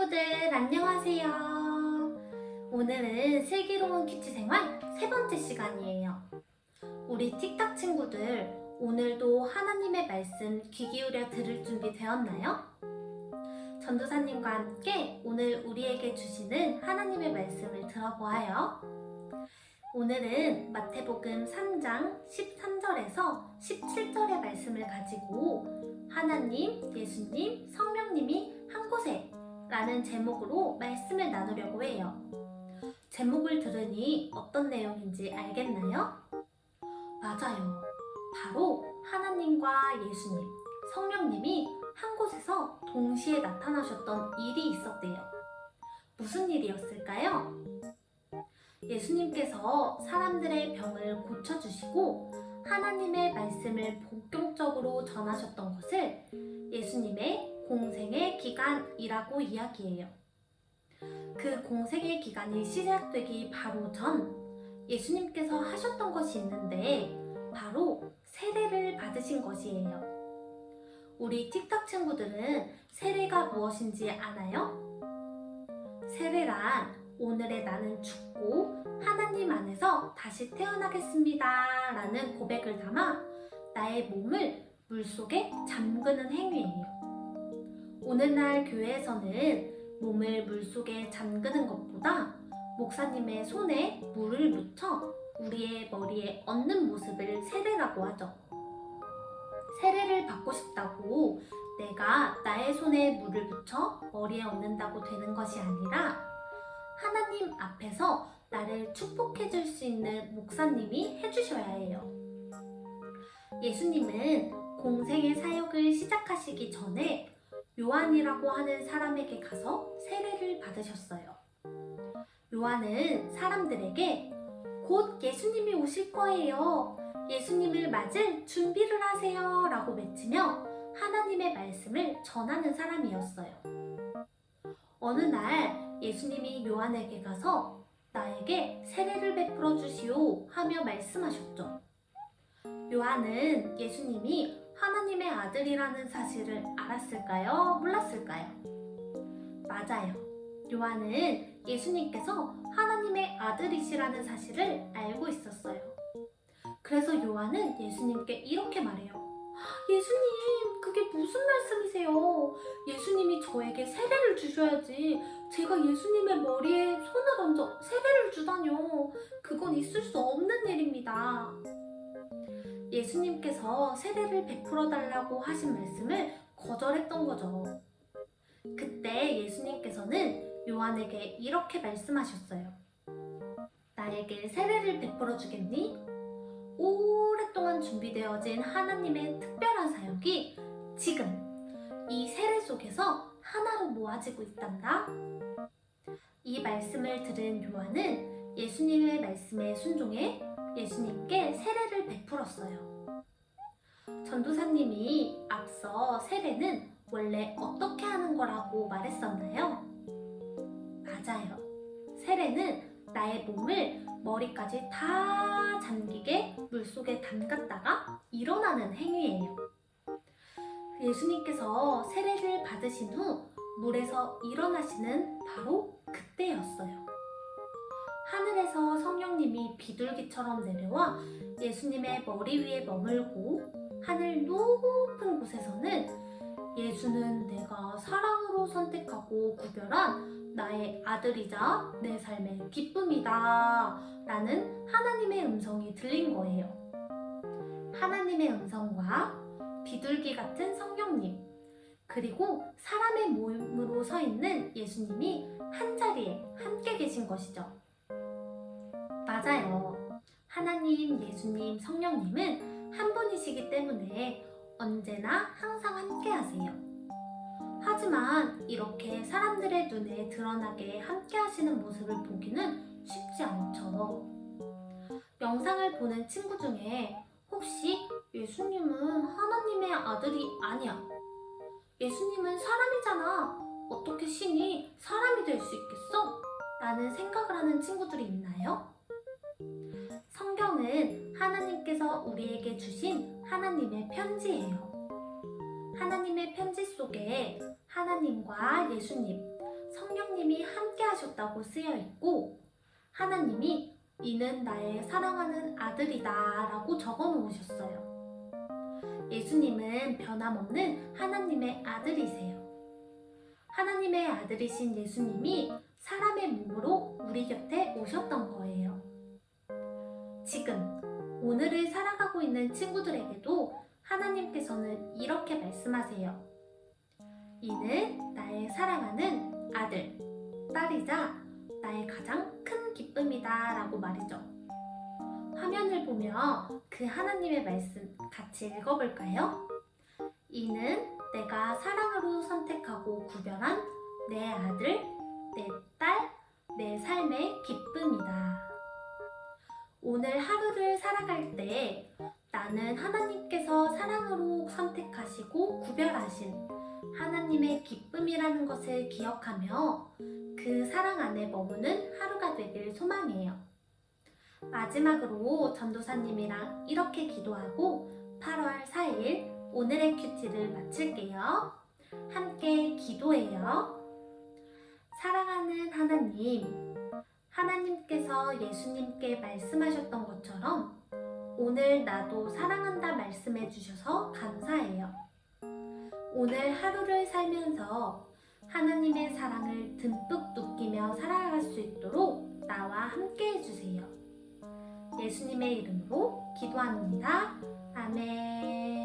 친구들 안녕하세요. 오늘은 슬기로운 큐티 생활 세 번째 시간이에요. 우리 틱탁 친구들 오늘도 하나님의 말씀 귀 기울여 들을 준비 되었나요? 전도사님과 함께 오늘 우리에게 주시는 하나님의 말씀을 들어보아요. 오늘은 마태복음 3장 13절에서 17절의 말씀을 가지고 하나님, 예수님, 성령님이 한 곳에 라는 제목으로 말씀을 나누려고 해요. 제목을 들으니 어떤 내용인지 알겠나요? 맞아요. 바로 하나님과 예수님, 성령님이 한 곳에서 동시에 나타나셨던 일이 있었대요. 무슨 일이었을까요? 예수님께서 사람들의 병을 고쳐주시고 하나님의 말씀을 본격적으로 전하셨던 것을 예수님의 공생의 기간이라고 이야기해요. 그 공생의 기간이 시작되기 바로 전 예수님께서 하셨던 것이 있는데 바로 세례를 받으신 것이에요. 우리 틱탁 친구들은 세례가 무엇인지 아나요? 세례란 오늘의 나는 죽고 하나님 안에서 다시 태어나겠습니다 라는 고백을 담아 나의 몸을 물속에 잠그는 행위예요. 오늘날 교회에서는 몸을 물속에 잠그는 것보다 목사님의 손에 물을 묻혀 우리의 머리에 얹는 모습을 세례라고 하죠. 세례를 받고 싶다고 내가 나의 손에 물을 묻혀 머리에 얹는다고 되는 것이 아니라 하나님 앞에서 나를 축복해 줄 수 있는 목사님이 해주셔야 해요. 예수님은 공생의 사역을 시작하시기 전에 요한이라고 하는 사람에게 가서 세례를 받으셨어요. 요한은 사람들에게 곧 예수님이 오실 거예요. 예수님을 맞을 준비를 하세요 라고 외치며 하나님의 말씀을 전하는 사람이었어요. 어느 날 예수님이 요한에게 가서 나에게 세례를 베풀어 주시오 하며 말씀하셨죠. 요한은 예수님이 하나님의 아들이라는 사실을 알았을까요? 몰랐을까요? 맞아요. 요한은 예수님께서 하나님의 아들이시라는 사실을 알고 있었어요. 그래서 요한은 예수님께 이렇게 말해요. 예수님, 그게 무슨 말씀이세요? 예수님이 저에게 세례를 주셔야지. 제가 예수님의 머리에 손을 얹어 세례를 주다뇨. 그건 있을 수 없는 일입니다. 예수님께서 세례를 베풀어 달라고 하신 말씀을 거절했던 거죠. 그때 예수님께서는 요한에게 이렇게 말씀하셨어요. 나에게 세례를 베풀어 주겠니? 오랫동안 준비되어진 하나님의 특별한 사역이 지금 이 세례 속에서 하나로 모아지고 있단다. 이 말씀을 들은 요한은 예수님의 말씀에 순종해 예수님께 세례를 베풀었어요. 전도사님이 앞서 세례는 원래 어떻게 하는 거라고 말했었나요? 맞아요. 세례는 나의 몸을 머리까지 다 잠기게 물속에 담갔다가 일어나는 행위예요. 예수님께서 세례를 받으신 후 물에서 일어나시는 바로 그때였어요. 하늘에서 성령님이 비둘기처럼 내려와 예수님의 머리 위에 머물고 하늘 높은 곳에서는 예수는 내가 사랑으로 선택하고 구별한 나의 아들이자 내 삶의 기쁨이다 라는 하나님의 음성이 들린 거예요. 하나님의 음성과 비둘기 같은 성령님 그리고 사람의 몸으로 서 있는 예수님이 한 자리에 함께 계신 것이죠. 맞아요. 하나님, 예수님, 성령님은 한 분이시기 때문에 언제나 항상 함께 하세요. 하지만 이렇게 사람들의 눈에 드러나게 함께 하시는 모습을 보기는 쉽지 않죠. 영상을 보는 친구 중에 혹시 예수님은 하나님의 아들이 아니야. 예수님은 사람이잖아. 어떻게 신이 사람이 될 수 있겠어? 라는 생각을 하는 친구들이 있나요? 성경은 하나님께서 우리에게 주신 하나님의 편지예요. 하나님의 편지 속에 하나님과 예수님, 성령님이 함께 하셨다고 쓰여 있고 하나님이 이는 나의 사랑하는 아들이다 라고 적어 놓으셨어요. 예수님은 변함없는 하나님의 아들이세요. 하나님의 아들이신 예수님이 사람의 몸으로 우리 곁에 오셨던 거예요. 지금 오늘을 살아가고 있는 친구들에게도 하나님께서는 이렇게 말씀하세요. 이는 나의 사랑하는 아들, 딸이자 나의 가장 큰 기쁨이다 라고 말이죠. 화면을 보며 그 하나님의 말씀 같이 읽어볼까요? 이는 내가 사랑으로 선택하고 구별한 내 아들, 내 딸, 내 삶의 기쁨이다. 오늘 하루를 살아갈 때 나는 하나님께서 사랑으로 선택하시고 구별하신 하나님의 기쁨이라는 것을 기억하며 그 사랑 안에 머무는 하루가 되길 소망해요. 마지막으로 전도사님이랑 이렇게 기도하고 8월 4일 오늘의 큐티를 마칠게요. 함께 기도해요. 사랑하는 하나님, 하나님께서 예수님께 말씀하셨던 것처럼 오늘 나도 사랑한다 말씀해 주셔서 감사해요. 오늘 하루를 살면서 하나님의 사랑을 듬뿍 느끼며 살아갈 수 있도록 나와 함께 해주세요. 예수님의 이름으로 기도합니다. 아멘.